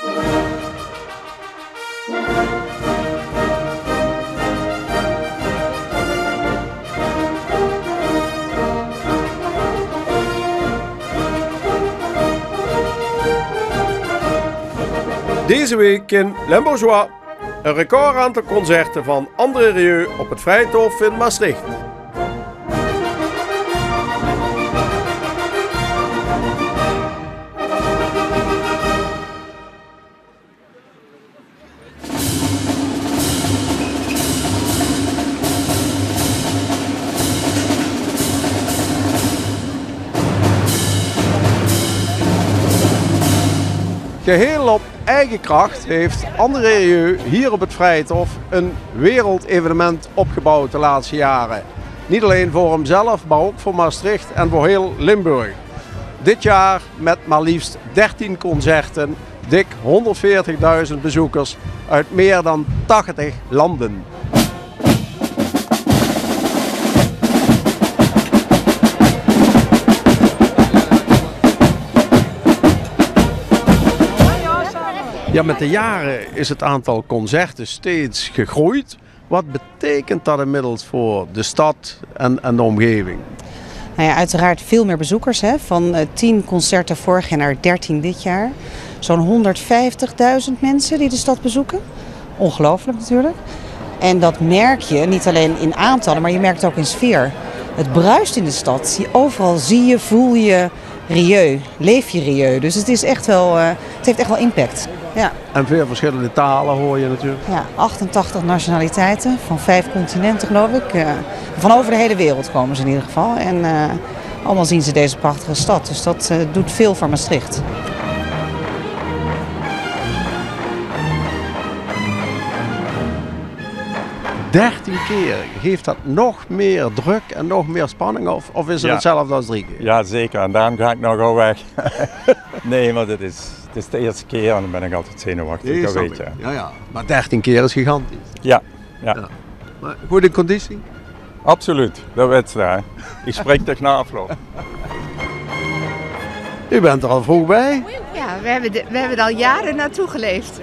Deze week in Limbourgeois. Een record aantal concerten van André Rieu op het Vrijthof in Maastricht. Geheel op eigen kracht heeft André Rieu hier op het Vrijthof een wereldevenement opgebouwd de laatste jaren. Niet alleen voor hemzelf, maar ook voor Maastricht en voor heel Limburg. Dit jaar met maar liefst 13 concerten, dik 140.000 bezoekers uit meer dan 80 landen. Ja, met de jaren is het aantal concerten steeds gegroeid. Wat betekent dat inmiddels voor de stad en de omgeving? Nou ja, uiteraard veel meer bezoekers. Hè? Van 10 concerten vorig jaar naar 13 dit jaar. Zo'n 150.000 mensen die de stad bezoeken. Ongelooflijk natuurlijk. En dat merk je niet alleen in aantallen, maar je merkt het ook in sfeer. Het bruist in de stad. Overal zie je, voel je Rieu, leef je Rieu. Dus het is echt wel, het heeft echt wel impact. Ja. En veel verschillende talen hoor je natuurlijk. Ja, 88 nationaliteiten van 5 continenten geloof ik. Van over de hele wereld komen ze in ieder geval. En allemaal zien ze deze prachtige stad. Dus dat doet veel voor Maastricht. Dertien keer. Geeft dat nog meer druk en nog meer spanning? Of is het hetzelfde als 3 keer? Ja, zeker. En daarom ga ik nogal weg. Nee, maar het is de eerste keer en dan ben ik altijd zenuwachtig, dat weet je. Ja. Maar 13 keer is gigantisch. Ja. Maar goede conditie? Absoluut, dat weet je. Ik spreek tegen na afloop. U bent er al vroeg bij? Ja, we hebben er al jaren naartoe geleefd.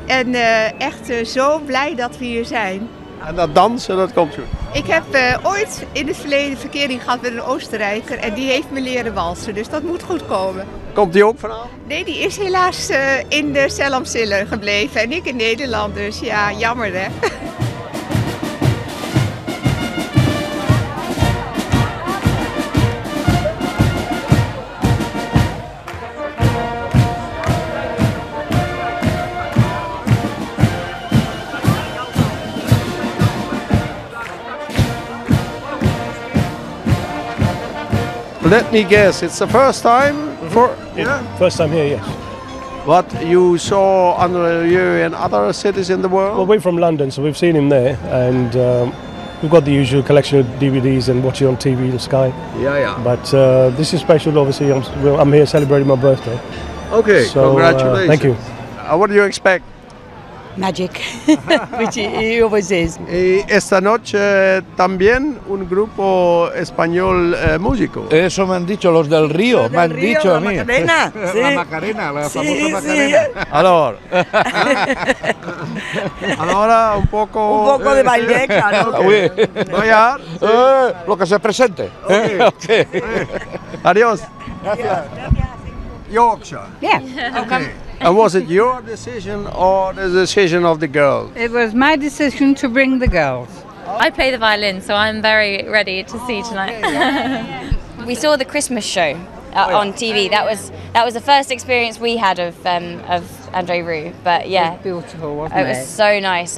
En echt zo blij dat we hier zijn. En dat dansen, dat komt goed. Ik heb ooit in het verleden verkering gehad met een Oostenrijker en die heeft me leren walsen, dus dat moet goed komen. Komt die ook vanavond? Nee, die is helaas in de Zellamsille gebleven en ik in Nederland, dus ja, jammer hè. Let me guess, it's the first time for... Yeah? First time here, yes. What you saw André Rieu in other cities in the world? Well, we're from London, so we've seen him there, and we've got the usual collection of DVDs and watching on TV and Sky. Yeah. But this is special, obviously. I'm here celebrating my birthday. Okay, so, congratulations. Thank you. What do you expect? Magic, which he always is. Y esta noche también un grupo español músico. Eso me han dicho los del Río, me han dicho a mí. Macarena, sí. La Macarena, la famosa Sí. Macarena. Allora, allora un poco de baile, claro. Oui. Bailar. Lo que se presente. Okay. Adiós. Yorkshire. Yeah. Okay. And was it your decision or the decision of the girls? It was my decision to bring the girls. I play the violin, so I'm very ready to see tonight. We saw the Christmas show on TV. That was the first experience we had of André Rieu. But yeah, It was beautiful, wasn't it? it was so nice.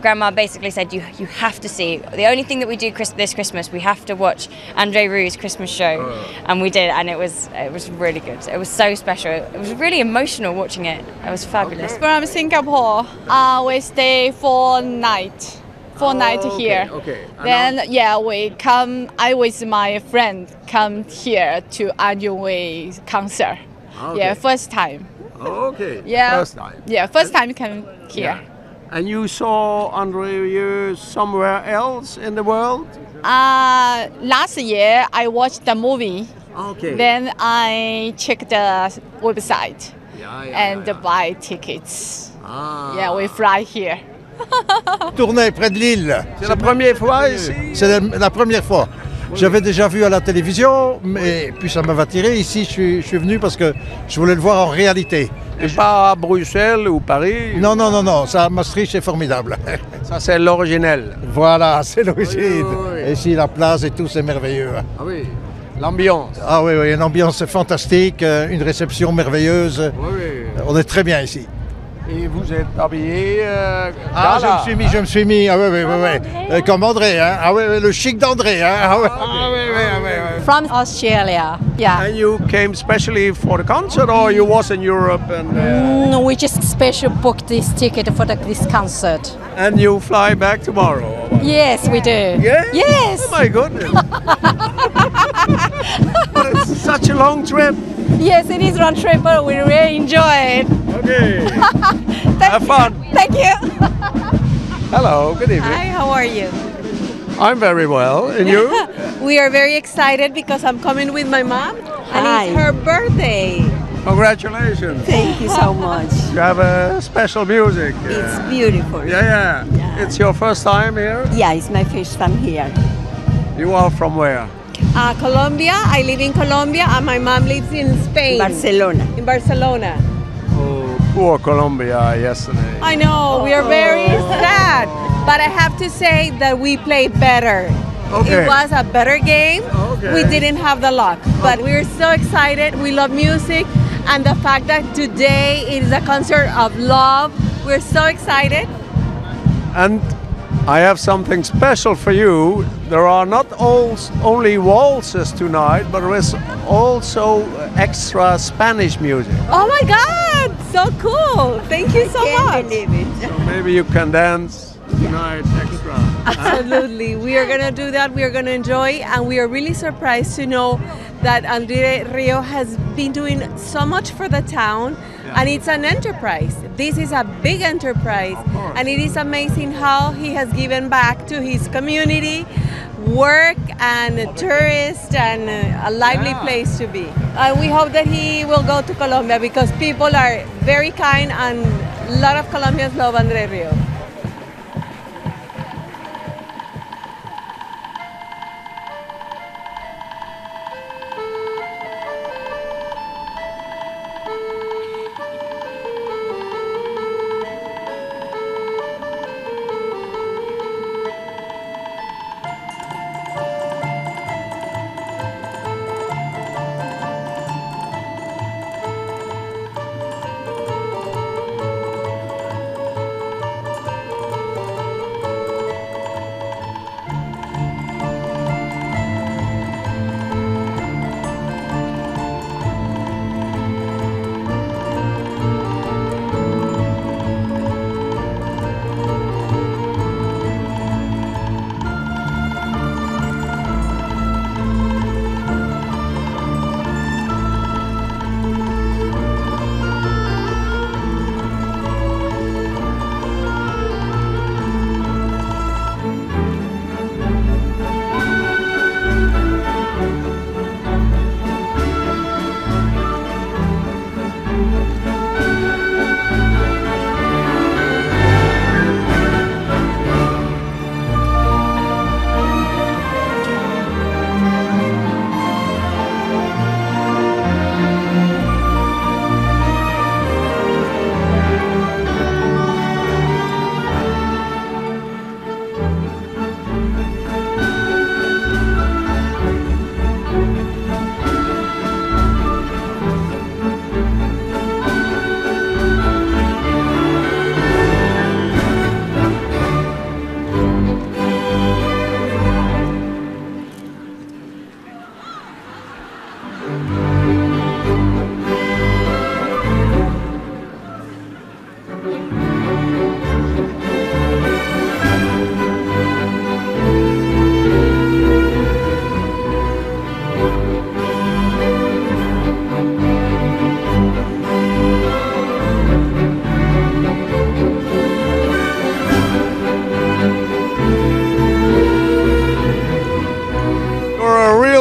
Grandma basically said you have to see. The only thing that we do this Christmas, we have to watch André Rieu's Christmas show, and we did, and it was really good. It was so special. It was really emotional watching it. It was fabulous. From Singapore, we stay for night. Here. Okay. Then we come. I with my friend come here to André concert. Okay. Yeah, first time. Okay. Yeah. First time. Yeah, first time come here. Yeah. And you saw André Rieu somewhere else in the world? Last year I watched the movie. Okay. Then I checked the website. and buy tickets. Yeah, we fly here. Tournai près de Lille. C'est la première fois ici? C'est la première fois. J'avais déjà vu à la télévision, mais puis ça m'avait attiré. Ici, je suis venu parce que je voulais le voir en réalité. Et pas à Bruxelles ou Paris? Non, non, non, non. Ça, Maastricht, c'est formidable. Ça, c'est l'originel. Voilà, c'est l'origine. Oui, oui, oui. Et ici, la place et tout, c'est merveilleux. Ah oui, l'ambiance. Ah oui, oui, une ambiance fantastique, une réception merveilleuse. Oui, oui. On est très bien ici. Et vous êtes habillé Ah, gala. je me suis mis. Ah oui, oui, oui, oui. Comme André, hein. Ah oui, oui, le chic d'André, hein. Ah oui, oui. From Australia. Yeah. And you came specially for the concert, or you was in Europe and We just special booked this ticket for this concert. and you fly back tomorrow? Yes, we do. Yeah? Yes. Oh my goodness! But it's such a long trip. Yes, it is round trip, but we really enjoy it. Okay. Have fun. Thank you. Hello. Good evening. Hi, how are you? I'm very well. And you? We are very excited because I'm coming with my mom and Hi. it's her birthday. Congratulations. Thank you so much. You have a special music. It's beautiful. Yeah. It's your first time here? Yeah, it's my first time here. You are from where? Colombia. I live in Colombia and my mom lives in Spain. Barcelona. In Barcelona. Oh, poor Colombia yesterday. I know, we are very sad. But I have to say that we played better. Okay. It was a better game. Okay. We didn't have the luck. But we're so excited. We love music. And the fact that today it is a concert of love. We're so excited. And I have something special for you. There are not only waltzes tonight, but there is also extra Spanish music. Oh my God, so cool. Thank you so much. So maybe you can dance tonight extra. Absolutely. We are going to do that. We are going to enjoy. And we are really surprised to know that Andre Rio has been doing so much for the town. And it's an enterprise. This is a big enterprise. And it is amazing how he has given back to his community, work and tourists and a lively place to be. And we hope that he will go to Colombia because people are very kind and a lot of Colombians love Andre Rio.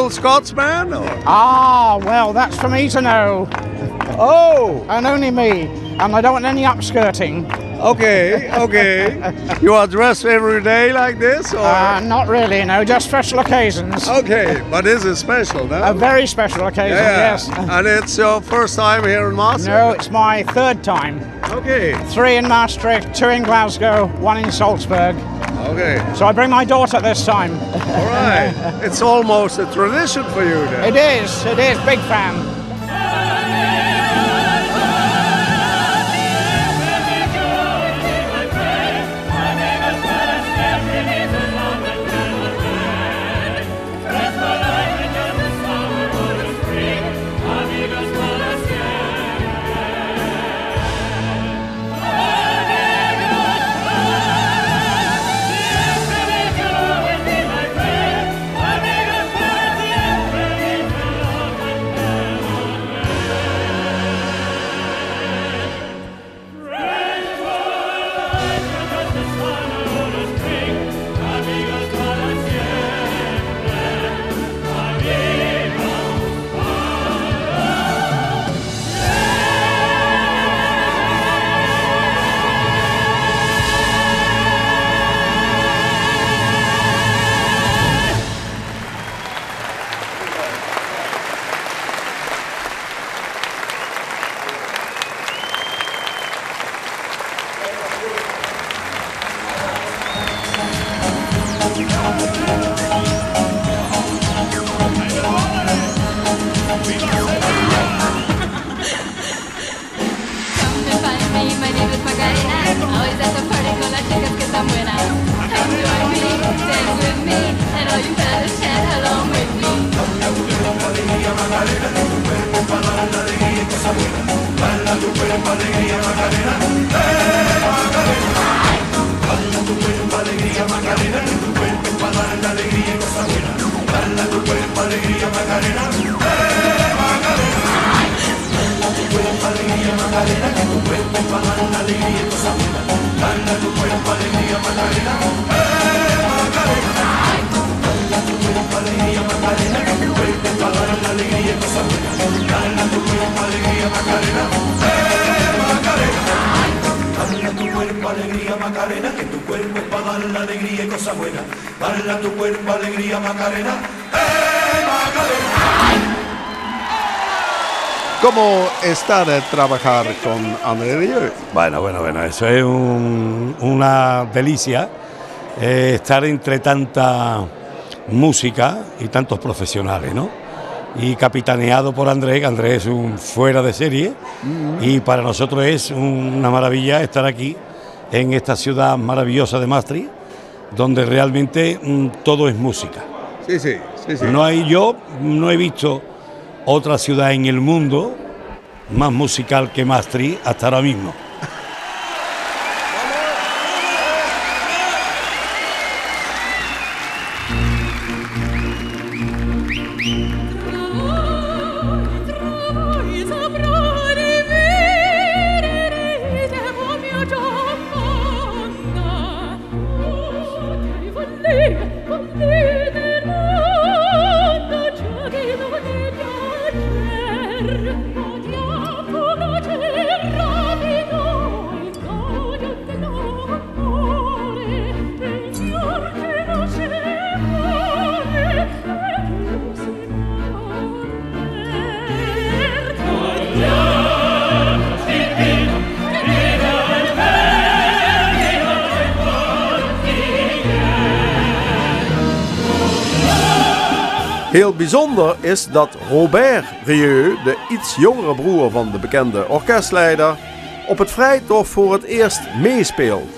Scotsman? Ah, well, that's for me to know. Oh! And only me. And I don't want any upskirting. Okay, okay. You are dressed every day like this? Or? Not really, no, just special occasions. Okay, but this is special, no? A very special occasion, yes. And it's your first time here in Maastricht? No, it's my third time. Okay. 3 in Maastricht, 2 in Glasgow, 1 in Salzburg. Okay. So I bring my daughter this time. All right. It's almost a tradition for you then. It is, big fan. ¿Cómo está de trabajar con André Rieu? Bueno, eso es una delicia, estar entre tanta música y tantos profesionales, ¿no? Y capitaneado por André, que André es un fuera de serie, y para nosotros es una maravilla estar aquí, en esta ciudad maravillosa de Maastricht, donde realmente todo es música. Sí. Yo no he visto otra ciudad en el mundo más musical que Maastricht hasta ahora mismo. Heel bijzonder is dat Robert Rieu, de iets jongere broer van de bekende orkestleider, op het Vrijthof voor het eerst meespeelt.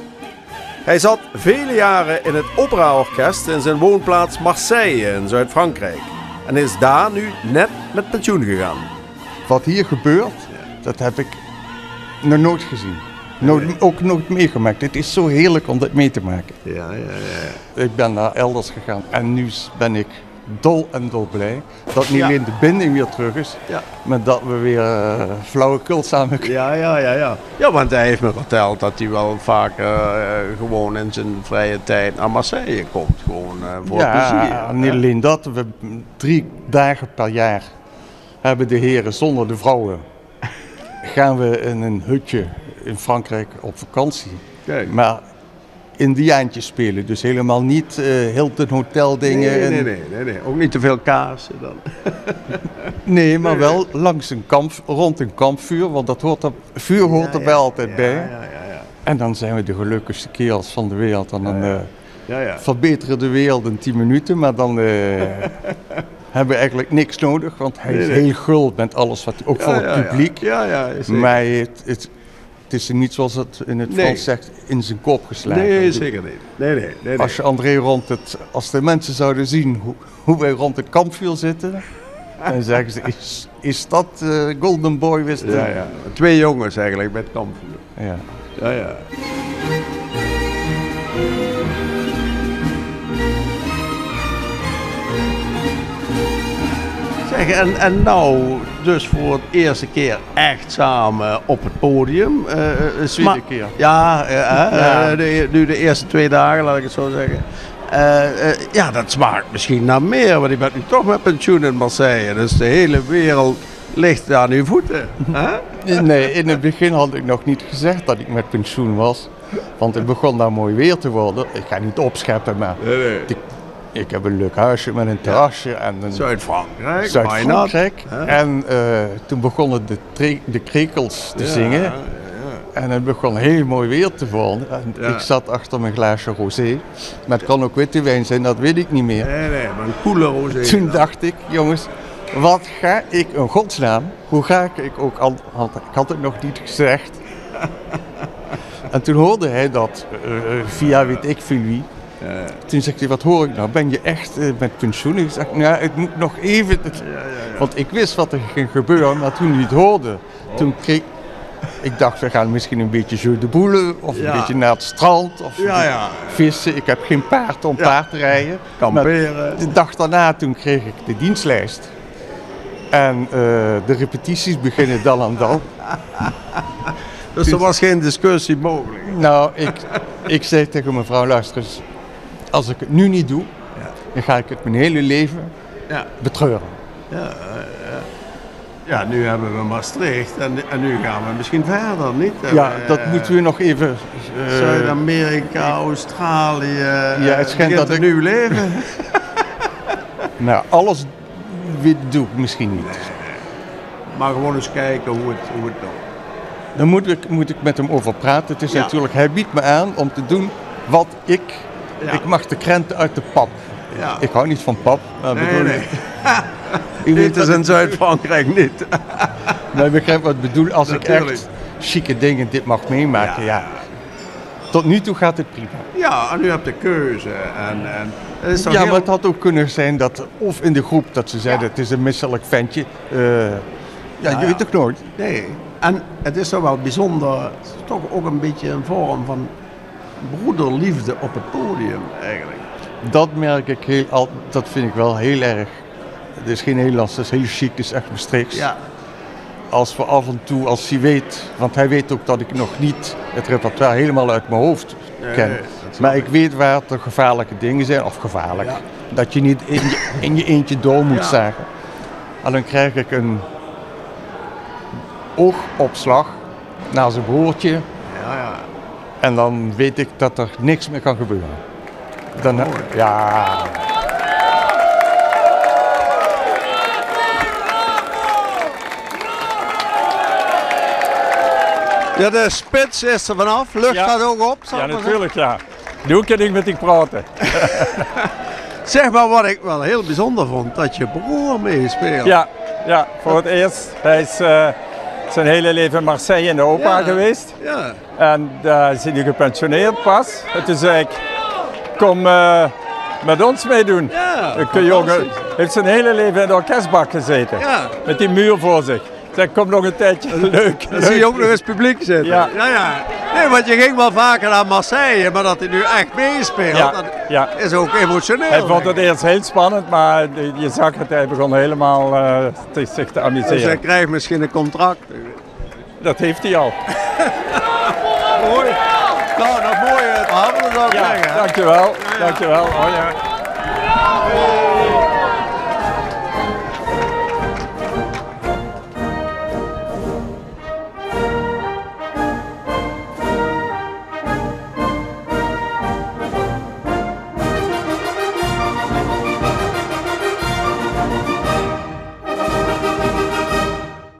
Hij zat vele jaren in het operaorkest in zijn woonplaats Marseille in Zuid-Frankrijk en is daar nu net met pensioen gegaan. Wat hier gebeurt, dat heb ik nog nooit gezien. Ook nooit meegemaakt. Het is zo heerlijk om dit mee te maken. Ja. Ik ben naar elders gegaan en nu ben ik dol blij dat niet alleen de binding weer terug is, maar dat we weer flauwekul samen kunnen. Ja, want hij heeft me verteld dat hij wel vaak gewoon in zijn vrije tijd naar Marseille komt. Gewoon voor het plezier. Ja, niet alleen dat. We 3 dagen per jaar hebben de heren zonder de vrouwen gaan we in een hutje in Frankrijk op vakantie. Kijk. Maar Indiaantjes spelen, dus helemaal niet Hilton Hotel dingen. Nee. Ook niet te veel kaas dan. Nee, maar wel langs rond een kampvuur, want vuur hoort erbij altijd bij. Ja. En dan zijn we de gelukkigste kerels van de wereld. En dan verbeteren de wereld in 10 minuten, maar dan hebben we eigenlijk niks nodig, want hij is heel gul met alles wat ook voor het publiek. Ja, maar het is niet zoals het in het Frans zegt, in zijn kop geslagen. Nee, zeker niet. Nee. Als je André als de mensen zouden zien hoe wij rond het kampvuur zitten, dan zeggen ze, is dat Golden Boy wist? Ja. 2 jongens eigenlijk met kampvuur. Ja. Zeg, en nou dus voor het eerste keer echt samen op het podium. Tweede keer. Nu de eerste 2 dagen, laat ik het zo zeggen. Dat smaakt misschien naar meer, want je bent nu toch met pensioen in Marseille. Dus de hele wereld ligt aan uw voeten. Nee, in het begin had ik nog niet gezegd dat ik met pensioen was. Want het begon daar mooi weer te worden. Ik ga niet opscheppen, maar ik heb een leuk huisje met een terrasje. Zuid-Frankrijk. En toen begonnen de krekels te zingen. En het begon heel mooi weer te worden. En ik zat achter mijn glaasje rosé. Maar het kan ook witte wijn zijn, dat weet ik niet meer. Nee, maar een koele rosé. Toen dacht ik, jongens, wat ga ik in godsnaam? Hoe ga ik ook ik had het nog niet gezegd. En toen hoorde hij dat via weet ik veel wie. Toen zegt hij, wat hoor ik nou? Ben je echt met pensioen? Ik zeg, het moet nog even. Want ik wist wat er ging gebeuren, maar toen hij het hoorde, toen kreeg ik dacht, we gaan misschien een beetje jeu de boule of een beetje naar het strand of vissen. Ik heb geen paard om paard te rijden. Kamperen. Maar de dag daarna toen kreeg ik de dienstlijst. En de repetities beginnen dan en dan. Dus er was geen discussie mogelijk? Nou, ik zei tegen mevrouw, luister eens, als ik het nu niet doe, dan ga ik het mijn hele leven betreuren. Ja, nu hebben we Maastricht en nu gaan we misschien verder, niet? Ja, dat moeten we nog even... Zuid-Amerika, Australië, het schijnt dat een nieuw leven. Nou, alles doe ik misschien niet. Maar gewoon eens kijken hoe het loopt. Dan moet ik met hem over praten. Het is natuurlijk, hij biedt me aan om te doen wat ik... Ik mag de krenten uit de pap. Ja. Ik hou niet van pap. Maar U weet het in Zuid-Frankrijk niet. Maar je begrijpt wat ik bedoel. Als ik echt chique dingen dit mag meemaken, tot nu toe gaat het prima. Ja, en u hebt de keuze. Het is maar het had ook kunnen zijn dat, of in de groep, dat ze zeiden, het is een misselijk ventje. Je weet toch nooit? Nee. En het is toch wel bijzonder, het is toch ook een beetje een vorm van broederliefde op het podium eigenlijk. Dat merk ik dat vind ik wel heel erg. Het is geen Nederlands, het is heel chic, het is echt Maastrichts. Ja. Als we af en toe, als hij weet, want hij weet ook dat ik nog niet het repertoire helemaal uit mijn hoofd ken. Maar ik weet waar er gevaarlijke dingen zijn, of gevaarlijk. Ja. Dat je niet in je eentje door moet zagen. En dan krijg ik een oogopslag naar zijn broertje. En dan weet ik dat er niks meer kan gebeuren. Dan, Ja, de spits is er vanaf. Lucht gaat ook op. Ja, natuurlijk, ja. Nu kan ik met die praten. Zeg maar wat ik wel heel bijzonder vond, dat je broer meespeelt. Ja, voor het eerst. Hij is zijn hele leven in Marseille in de opera geweest. Ja. En daar is hij nu gepensioneerd pas. En toen zei ik, kom met ons meedoen. Ja, de jongen heeft zijn hele leven in de orkestbak gezeten. Ja. Met die muur voor zich. Zeg, kom nog een tijdje. Leuk. Dan zie je ook nog eens publiek zitten. Ja. Nee, want je ging wel vaker naar Marseille, maar dat hij nu echt meespeelt, dat is ook emotioneel. Hij vond het eerst heel spannend, maar je zag het, hij begon helemaal zich te amuseren. Dus hij krijgt misschien een contract. Dat heeft hij al. Mooi. Nou, nog mooi het havelen zou ik zeggen. Dankjewel. Dankjewel. Oh, ja.